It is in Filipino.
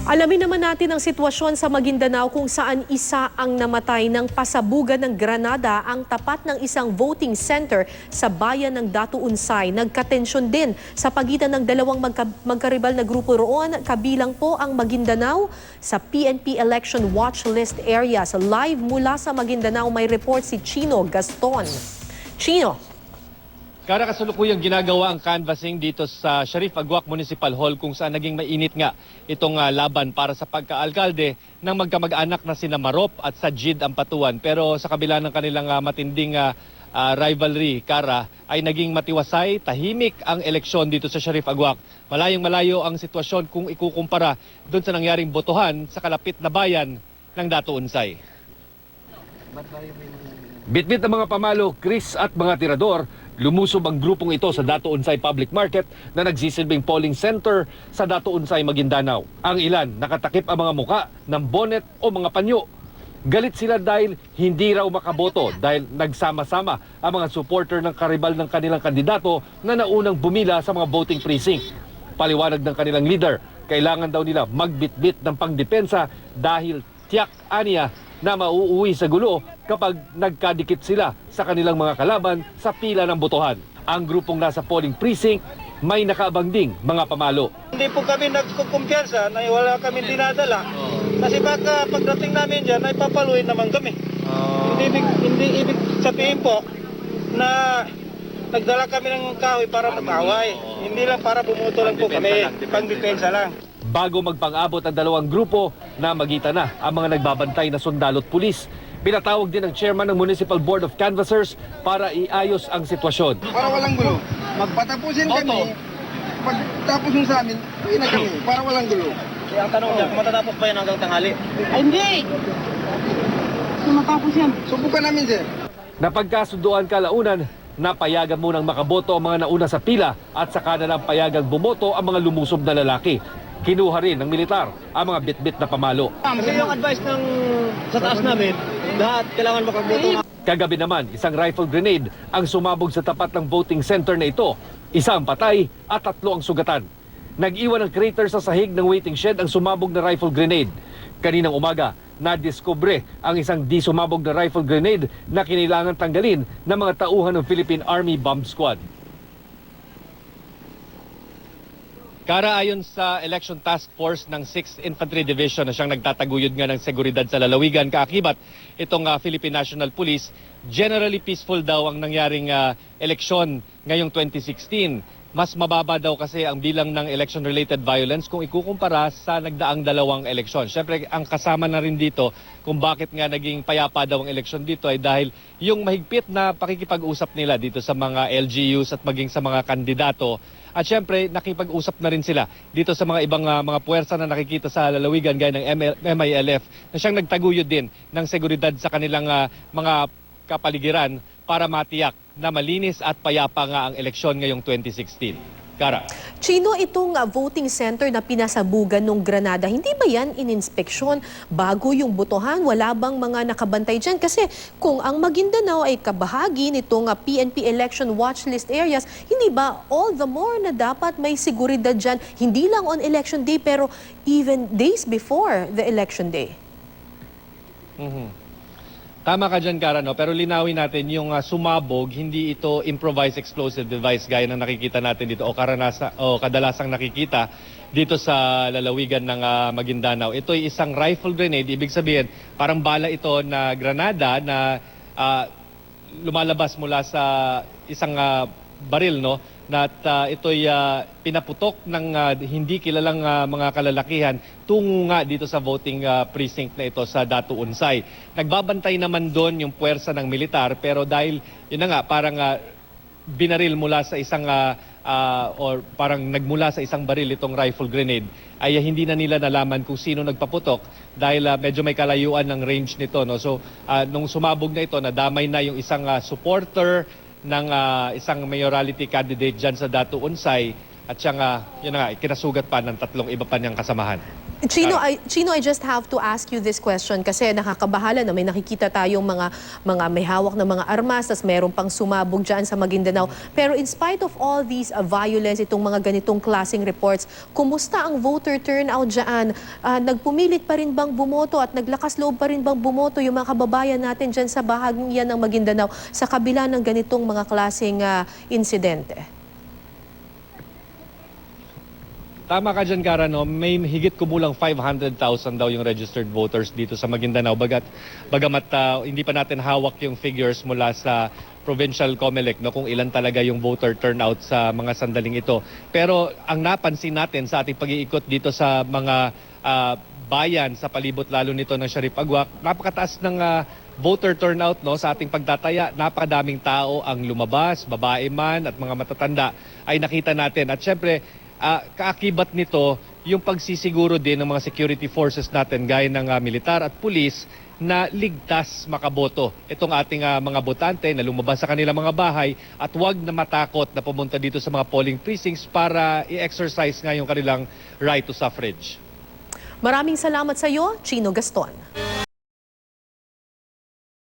Alamin naman natin ang sitwasyon sa Maguindanao kung saan isa ang namatay ng pasabugan ng granada ang tapat ng isang voting center sa bayan ng Datu Unsay. Nagkatensyon din sa pagitan ng dalawang magkaribal na grupo roon, kabilang po ang Maguindanao sa PNP Election Watch List areas. Live mula sa Maguindanao may report si Chino Gaston. Chino. Kara kasalukuyang ginagawa ang canvassing dito sa Sharif Aguac Municipal Hall kung saan naging mainit nga itong laban para sa pagkaalkalde ng magkamag-anak na sina Marop at Sajid Ampatuan. Pero sa kabila ng kanilang matinding rivalry, Kara, ay naging matiwasay, tahimik ang eleksyon dito sa Sharif Aguac. Malayong-malayo ang sitwasyon kung ikukumpara doon sa nangyaring botohan sa kalapit na bayan ng Datu Unsay. Bitbit ng mga pamalo, Chris at mga tirador, lumusob ang grupong ito sa Datu Unsay Public Market na nagsisilbing polling center sa Datu Unsay, Maguindanao. Ang ilan nakatakip ang mga muka ng bonnet o mga panyo. Galit sila dahil hindi raw makaboto dahil nagsama-sama ang mga supporter ng karibal ng kanilang kandidato na naunang bumila sa mga voting precinct. Paliwanag ng kanilang leader, kailangan daw nila magbitbit ng pangdepensa dahil tiyak aniya na mauuwi sa gulo kapag nagkadikit sila sa kanilang mga kalaban sa pila ng botohan. Ang grupong nasa polling precinct may nakaabang ding mga pamalo. Hindi po kami nagkukumpiyansa na wala kami dinadala. Kasi baka pagdating namin dyan ay papaluin naman kami. Hindi ibig sabihin po na nagdala kami ng kahoy para mataway. Hindi lang para bumuto lang po kami. Pangdepensa lang. Bago magpang-abot ang dalawang grupo, namagitan na ang mga nagbabantay na sundalo at pulis. Pinatawag din ang chairman ng Municipal Board of Canvassers para iayos ang sitwasyon. Para walang gulo. Magpatapusin kami. Pagtapos nung sa amin, uwi na kami. Para walang gulo. Ang tanong niya, matatapos ba yan hanggang tanghali? Ay, hindi! Matapos yan. Subukan namin, sir. Napagkasunduan kalaunan, napayagan munang makaboto ang mga nauna sa pila at saka na lang payagang bumoto ang mga lumusob na lalaki. Kinuha rin ng militar ang mga bitbit na pamalo. Kasi yung advice ng sa taas namin, lahat kailangan makagboto. Kagabi naman, isang rifle grenade ang sumabog sa tapat ng voting center na ito. Isang patay at 3 ang sugatan. Nag-iwan ng crater sa sahig ng waiting shed ang sumabog na rifle grenade. Kaninang umaga, nadiskubre ang isang di sumabog na rifle grenade na kinailangan tanggalin ng mga tauhan ng Philippine Army Bomb Squad. Kara, ayon sa Election Task Force ng 6th Infantry Division na siyang nagtataguyod nga ng seguridad sa lalawigan, kaakibat itong Philippine National Police, generally peaceful daw ang nangyaring eleksyon ngayong 2016. Mas mababa daw kasi ang bilang ng election-related violence kung ikukumpara sa nagdaang dalawang eleksyon. Siyempre, ang kasama na rin dito kung bakit nga naging payapa daw ang eleksyon dito ay dahil yung mahigpit na pakikipag-usap nila dito sa mga LGUs at maging sa mga kandidato. At siyempre, nakipag-usap na rin sila dito sa mga ibang mga puwersa na nakikita sa lalawigan gaya ng MILF na siyang nagtaguyod din ng seguridad sa kanilang mga kapaligiran para matiyak na malinis at payapa nga ang eleksyon ngayong 2016. Kara. Chino, itong voting center na pinasabugan ng Granada, hindi ba yan ininspeksyon bago yung botohan? Wala bang mga nakabantay dyan? Kasi kung ang Maguindanao ay kabahagi nitong PNP Election Watch List areas, hindi ba all the more na dapat may seguridad dyan? Hindi lang on election day pero even days before the election day. Tama ka dyan, Kara, no? Pero linawin natin yung sumabog, hindi ito improvised explosive device gaya na nakikita natin dito o kadalasang nakikita dito sa lalawigan ng Maguindanao. Ito ay isang rifle grenade, ibig sabihin parang bala ito na granada na lumalabas mula sa isang baril, no? Na ito'y pinaputok ng hindi kilalang mga kalalakihan tungo nga dito sa voting precinct na ito sa Datu Unsay. Nagbabantay naman doon yung puwersa ng militar pero dahil yun na nga parang binaril mula sa isang or parang nagmula sa isang baril itong rifle grenade ay hindi na nila nalaman kung sino nagpaputok dahil medyo may kalayuan ng range nito, no? So nung sumabog na ito, nadamay na yung isang supporter ng isang mayoralty candidate dyan sa Datu Unsay. at siyang yun na nga, kinasugat pa ng 3 iba pa niyang kasamahan. Chino, I just have to ask you this question kasi nakakabahala na may nakikita tayong mga may hawak na mga armas, tas meron pang sumabog dyan sa Maguindanao. Pero in spite of all these violence, itong mga ganitong klaseng reports, kumusta ang voter turnout dyan? Nagpumilit pa rin bang bumoto at naglakas loob pa rin bang bumoto yung mga kababayan natin dyan sa bahagi ng Maguindanao sa kabila ng ganitong mga klaseng insidente? Tama ka dyan, Kara, no? May higit kumulang 500,000 daw yung registered voters dito sa Maguindanao. Bagamat hindi pa natin hawak yung figures mula sa provincial COMELEC, no, kung ilan talaga yung voter turnout sa mga sandaling ito. Pero ang napansin natin sa ating pag-iikot dito sa mga bayan sa palibot lalo nito ng Sharif Agwak, napakataas ng voter turnout, no, sa ating pagtataya. Napakadaming tao ang lumabas, babae man at mga matatanda ay nakita natin. At syempre, kaakibat nito yung pagsisiguro din ng mga security forces natin gaya ng militar at pulis na ligtas makaboto itong ating mga botante na lumabas sa kanilang mga bahay at huwag na matakot na pumunta dito sa mga polling precincts para i-exercise nga yung kanilang right to suffrage. Maraming salamat sa iyo, Chino Gaston.